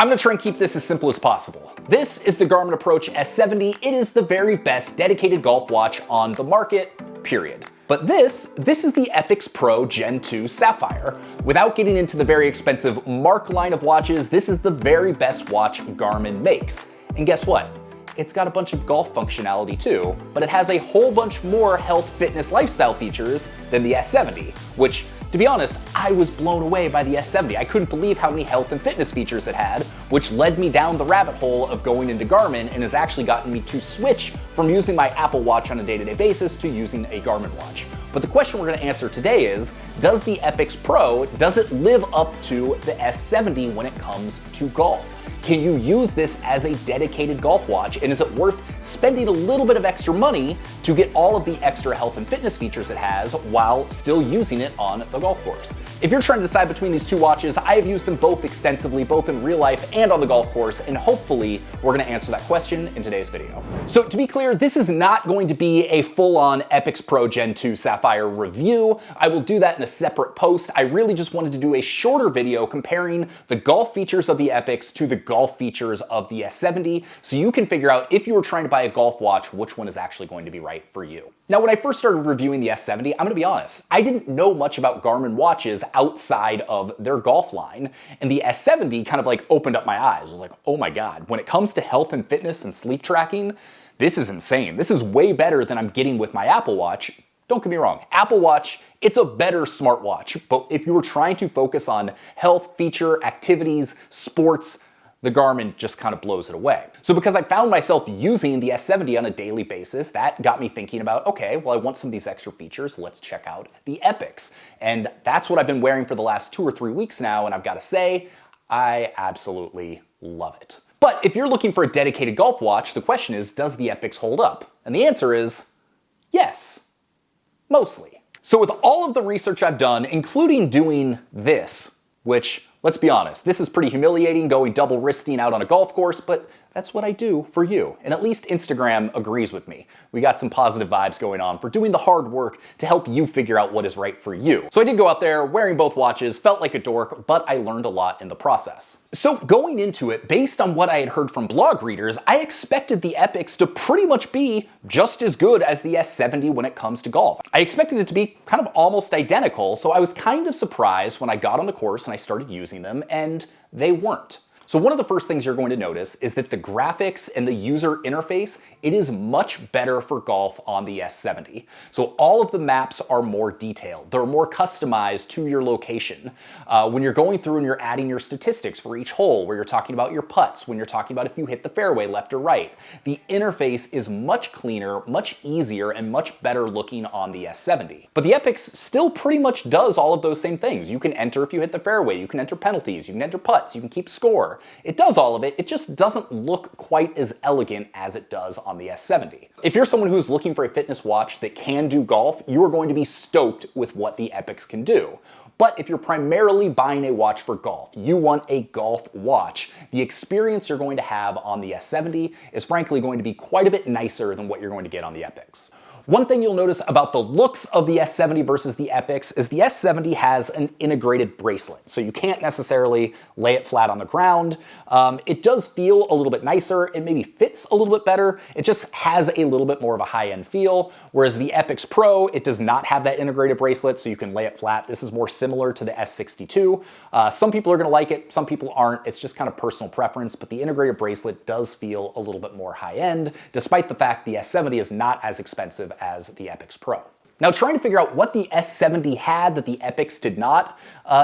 I'm gonna try and keep this as simple as possible. This is the Garmin Approach S70. It is the very best dedicated golf watch on the market, period. But this is the Epix Pro Gen 2 Sapphire. Without getting into the very expensive Mark line of watches, this is the very best watch Garmin makes. And guess what? It's got a bunch of golf functionality too, but it has a whole bunch more health, fitness, lifestyle features than the S70, which, to be honest, I was blown away by the S70. I couldn't believe how many health and fitness features it had, which led me down the rabbit hole of going into Garmin and has actually gotten me to switch from using my Apple Watch on a day-to-day basis to using a Garmin watch. But the question we're gonna answer today is, does the Epix Pro, does it live up to the S70 when it comes to golf? Can you use this as a dedicated golf watch, and is it worth spending a little bit of extra money to get all of the extra health and fitness features it has while still using it on the golf course? If you're trying to decide between these two watches, I have used them both extensively, both in real life and on the golf course, and hopefully we're gonna answer that question in today's video. So to be clear, this is not going to be a full-on Epix Pro Gen 2 Sapphire review. I will do that in a separate post. I really just wanted to do a shorter video comparing the golf features of the Epix to the golf features of the S70, so you can figure out if you were trying to buy a golf watch, which one is actually going to be right for you. Now, when I first started reviewing the S70, I'm gonna be honest, I didn't know much about Garmin watches outside of their golf line, and the S70 kind of like opened up my eyes. I was like, oh my God, when it comes to health and fitness and sleep tracking, this is insane. This is way better than I'm getting with my Apple Watch. Don't get me wrong, Apple Watch, it's a better smartwatch, but if you were trying to focus on health, feature, activities, sports, the Garmin just kind of blows it away. So because I found myself using the S70 on a daily basis, that got me thinking about, okay, well, I want some of these extra features, let's check out the Epix. And that's what I've been wearing for the last 2 or 3 weeks now, and I've got to say, I absolutely love it. But if you're looking for a dedicated golf watch, the question is, does the Epix hold up? And the answer is yes, mostly. So with all of the research I've done, including doing this, which, let's be honest, this is pretty humiliating going double wristing out on a golf course, but that's what I do for you. And at least Instagram agrees with me. We got some positive vibes going on for doing the hard work to help you figure out what is right for you. So I did go out there wearing both watches, felt like a dork, but I learned a lot in the process. So going into it, based on what I had heard from blog readers, I expected the Epix to pretty much be just as good as the S70 when it comes to golf. I expected it to be kind of almost identical, so I was kind of surprised when I got on the course and I started using them, and they weren't. So one of the first things you're going to notice is that the graphics and the user interface, it is much better for golf on the S70. So all of the maps are more detailed. They're more customized to your location. When you're going through and you're adding your statistics for each hole, where you're talking about your putts, when you're talking about if you hit the fairway left or right, the interface is much cleaner, much easier, and much better looking on the S70. But the Epix still pretty much does all of those same things. You can enter if you hit the fairway, you can enter penalties, you can enter putts, you can keep score. It does all of it, it just doesn't look quite as elegant as it does on the S70. If you're someone who's looking for a fitness watch that can do golf, you are going to be stoked with what the Epix can do. But if you're primarily buying a watch for golf, you want a golf watch, the experience you're going to have on the S70 is frankly going to be quite a bit nicer than what you're going to get on the Epix. One thing you'll notice about the looks of the S70 versus the Epix is the S70 has an integrated bracelet, so you can't necessarily lay it flat on the ground. It does feel a little bit nicer, it maybe fits a little bit better, it just has a little bit more of a high-end feel, whereas the Epix Pro, it does not have that integrated bracelet, so you can lay it flat. This is more similar to the S62. Some people are gonna like it, some people aren't. It's just kind of personal preference, but the integrated bracelet does feel a little bit more high-end, despite the fact the S70 is not as expensive as the Epix Pro. Now, trying to figure out what the S70 had that the Epix did not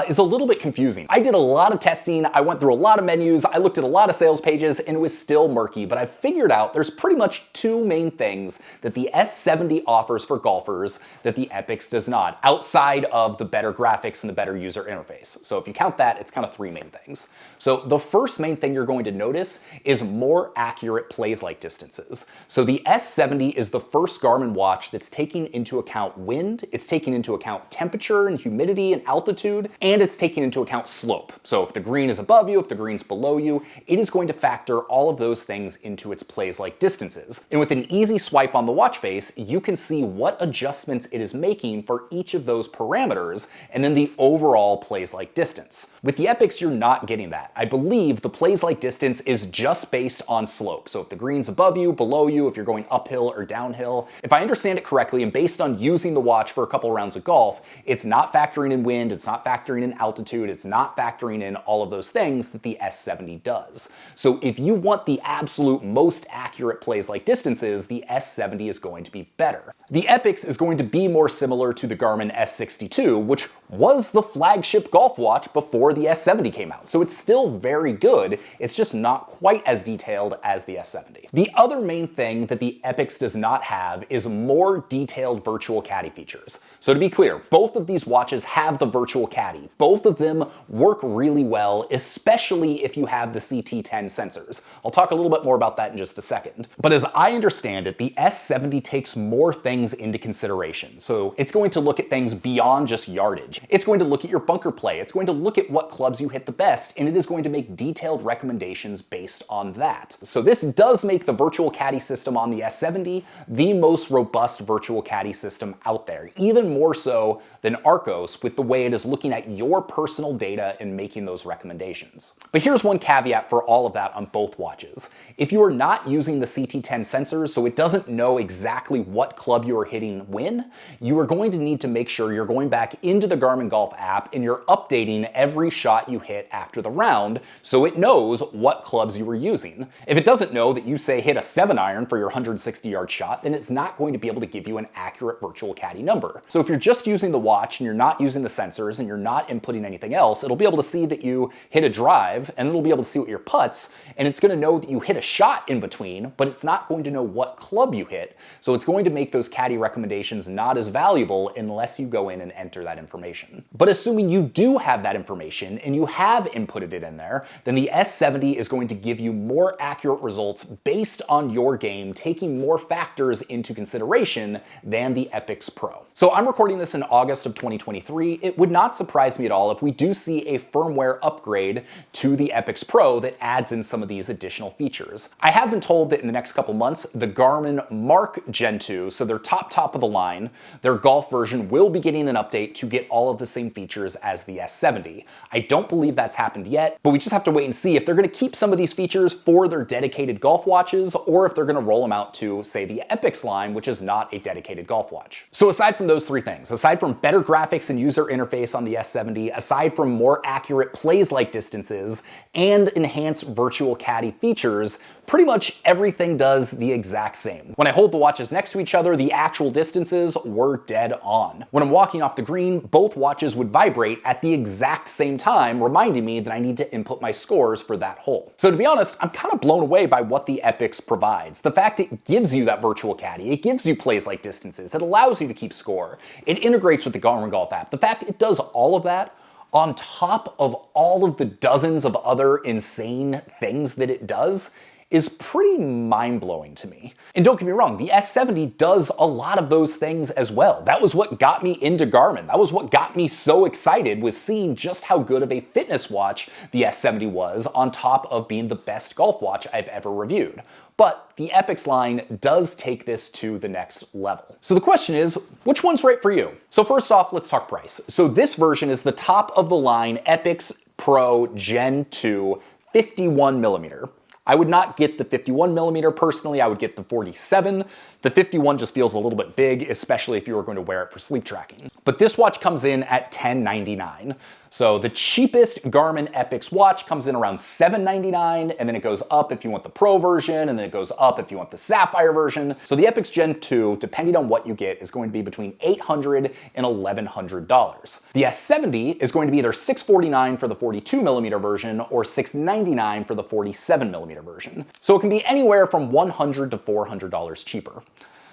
is a little bit confusing. I did a lot of testing, I went through a lot of menus, I looked at a lot of sales pages, and it was still murky, but I figured out there's pretty much 2 main things that the S70 offers for golfers that the Epix does not, outside of the better graphics and the better user interface. So if you count that, it's kind of 3 main things. So the first main thing you're going to notice is more accurate plays-like distances. So the S70 is the first Garmin watch that's taking into account account wind, it's taking into account temperature and humidity and altitude, and it's taking into account slope. So if the green is above you, if the green's below you, it is going to factor all of those things into its plays-like distances. And with an easy swipe on the watch face, you can see what adjustments it is making for each of those parameters, and then the overall plays-like distance. With the Epix, you're not getting that. I believe the plays-like distance is just based on slope. So if the green's above you, below you, if you're going uphill or downhill. If I understand it correctly, and based on using the watch for a couple rounds of golf, it's not factoring in wind, it's not factoring in altitude, it's not factoring in all of those things that the S70 does. So if you want the absolute most accurate plays-like distances, the S70 is going to be better. The Epix is going to be more similar to the Garmin S62, which was the flagship golf watch before the S70 came out. So it's still very good, it's just not quite as detailed as the S70. The other main thing that the Epix does not have is more detailed virtual caddy features. So to be clear, both of these watches have the virtual caddy. Both of them work really well, especially if you have the CT10 sensors. I'll talk a little bit more about that in just a second. But as I understand it, the S70 takes more things into consideration. So it's going to look at things beyond just yardage. It's going to look at your bunker play. It's going to look at what clubs you hit the best, and it is going to make detailed recommendations based on that. So this does make the virtual caddy system on the S70 the most robust virtual caddy system out there, even more so than Arcos with the way it is looking at your personal data and making those recommendations. But here's one caveat for all of that on both watches. If you are not using the CT10 sensors, so it doesn't know exactly what club you are hitting when, you are going to need to make sure you're going back into the Garmin Golf app and you're updating every shot you hit after the round so it knows what clubs you were using. If it doesn't know that you say hit a 7-iron for your 160-yard shot, then it's not going to be able to give you an accurate virtual caddy number. So if you're just using the watch and you're not using the sensors and you're not inputting anything else, it'll be able to see that you hit a drive, and it'll be able to see what your putts, and it's going to know that you hit a shot in between, but it's not going to know what club you hit. So it's going to make those caddy recommendations not as valuable unless you go in and enter that information. But assuming you do have that information and you have inputted it in there, then the S70 is going to give you more accurate results based on your game, taking more factors into consideration than the Epix Pro. So I'm recording this in August of 2023. It would not surprise me at all if we do see a firmware upgrade to the Epix Pro that adds in some of these additional features. I have been told that in the next couple months, the Garmin Mark Gen 2, so their top of the line, their golf version will be getting an update to get all of the same features as the S70. I don't believe that's happened yet, but we just have to wait and see if they're going to keep some of these features for their dedicated golf watches or if they're going to roll them out to, say, the Epix line, which is not a dedicated golf watch. So aside from those three things, aside from better graphics and user interface on the S70, aside from more accurate plays-like distances and enhanced virtual caddy features, pretty much everything does the exact same. When I hold the watches next to each other, the actual distances were dead on. When I'm walking off the green, both watches would vibrate at the exact same time, reminding me that I need to input my scores for that hole. So to be honest, I'm kind of blown away by what the Epix provides. The fact it gives you that virtual caddy, it gives you plays-like distances, it allows you to keep score, it integrates with the Garmin Golf app. The fact it does all of that on top of all of the dozens of other insane things that it does is pretty mind-blowing to me. And don't get me wrong, the S70 does a lot of those things as well. That was what got me into Garmin. That was what got me so excited, was seeing just how good of a fitness watch the S70 was on top of being the best golf watch I've ever reviewed. But the Epix line does take this to the next level. So the question is, which one's right for you? So first off, let's talk price. So this version is the top of the line Epix Pro Gen 2 51mm. I would not get the 51mm personally, I would get the 47. The 51 just feels a little bit big, especially if you were going to wear it for sleep tracking. But this watch comes in at $1099. So the cheapest Garmin Epix watch comes in around $799, and then it goes up if you want the Pro version, and then it goes up if you want the Sapphire version. So the Epix Gen 2, depending on what you get, is going to be between $800 and $1,100. The S70 is going to be either $649 for the 42mm version or $699 for the 47mm version. So it can be anywhere from $100 to $400 cheaper.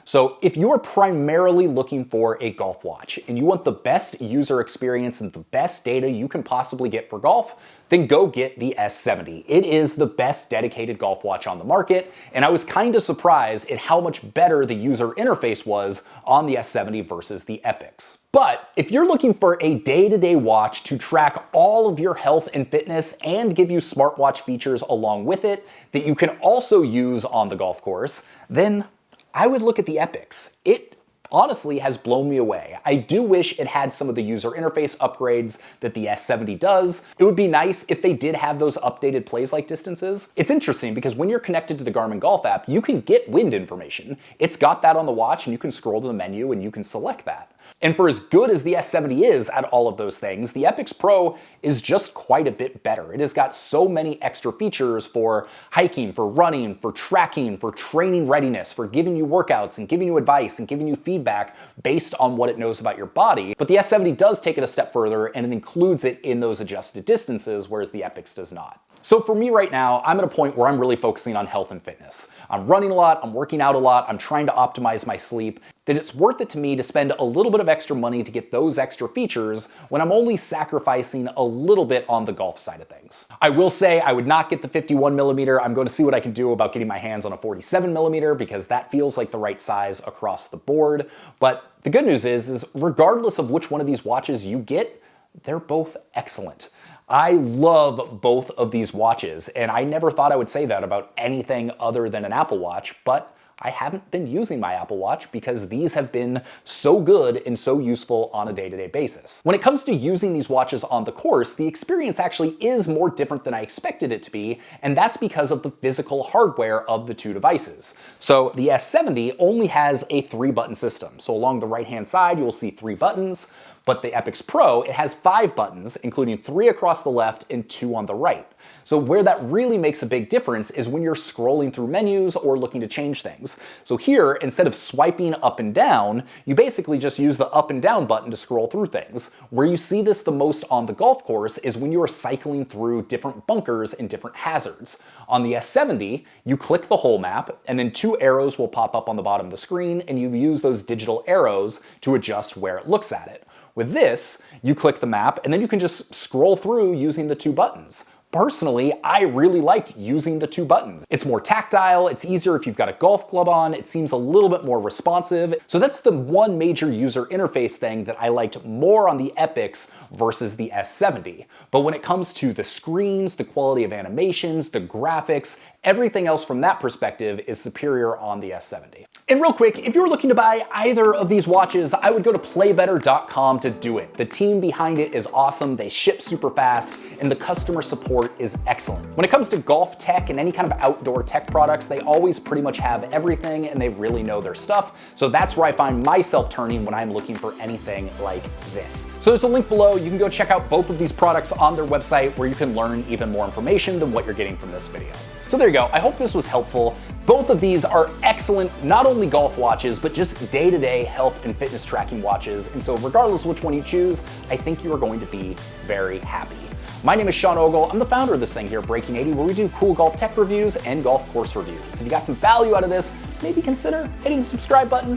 So if you're primarily looking for a golf watch and you want the best user experience and the best data you can possibly get for golf, then go get the S70. It is the best dedicated golf watch on the market, and I was kind of surprised at how much better the user interface was on the S70 versus the Epix. But if you're looking for a day-to-day watch to track all of your health and fitness and give you smartwatch features along with it that you can also use on the golf course, then I would look at the Epix. It honestly has blown me away. I do wish it had some of the user interface upgrades that the S70 does. It would be nice if they did have those updated plays like distances. It's interesting because when you're connected to the Garmin Golf app, you can get wind information. It's got that on the watch and you can scroll to the menu and you can select that. And for as good as the S70 is at all of those things, the Epix Pro is just quite a bit better. It has got so many extra features for hiking, for running, for tracking, for training readiness, for giving you workouts and giving you advice and giving you feedback based on what it knows about your body. But the S70 does take it a step further and it includes it in those adjusted distances, whereas the Epix does not. So for me right now, I'm at a point where I'm really focusing on health and fitness. I'm running a lot, I'm working out a lot, I'm trying to optimize my sleep, that it's worth it to me to spend a little bit of extra money to get those extra features when I'm only sacrificing a little bit on the golf side of things. I will say I would not get the 51mm. I'm going to see what I can do about getting my hands on a 47mm because that feels like the right size across the board. But the good news is regardless of which one of these watches you get, they're both excellent. I love both of these watches, and I never thought I would say that about anything other than an Apple Watch, but I haven't been using my Apple Watch because these have been so good and so useful on a day-to-day basis. When it comes to using these watches on the course, the experience actually is more different than I expected it to be, and that's because of the physical hardware of the two devices. So the S70 only has a 3-button system. So along the right-hand side, you'll see 3 buttons, but the Epix Pro, it has 5 buttons, including 3 across the left and 2 on the right. So where that really makes a big difference is when you're scrolling through menus or looking to change things. So here, instead of swiping up and down, you basically just use the up and down button to scroll through things. Where you see this the most on the golf course is when you are cycling through different bunkers and different hazards. On the S70, you click the whole map, and then 2 arrows will pop up on the bottom of the screen, and you use those digital arrows to adjust where it looks at it. With this, you click the map, and then you can just scroll through using the 2 buttons. Personally, I really liked using the 2 buttons. It's more tactile, it's easier if you've got a golf club on, it seems a little bit more responsive. So that's the one major user interface thing that I liked more on the Epix versus the S70. But when it comes to the screens, the quality of animations, the graphics, everything else from that perspective is superior on the S70. And real quick, if you're looking to buy either of these watches, I would go to playbetter.com to do it. The team behind it is awesome, they ship super fast, and the customer support is excellent. When it comes to golf tech and any kind of outdoor tech products, they always pretty much have everything and they really know their stuff. So that's where I find myself turning when I'm looking for anything like this. So there's a link below. You can go check out both of these products on their website where you can learn even more information than what you're getting from this video. So there you go. I hope this was helpful. Both of these are excellent, not only golf watches, but just day-to-day health and fitness tracking watches. And so regardless of which one you choose, I think you are going to be very happy. My name is Sean Ogle. I'm the founder of this thing here, Breaking 80, where we do cool golf tech reviews and golf course reviews. If you got some value out of this, maybe consider hitting the subscribe button,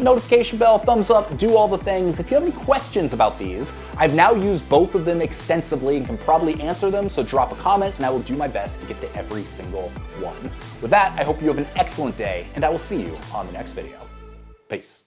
notification bell, thumbs up, do all the things. If you have any questions about these, I've now used both of them extensively and can probably answer them, so drop a comment and I will do my best to get to every single one. With that, I hope you have an excellent day, and I will see you on the next video. Peace.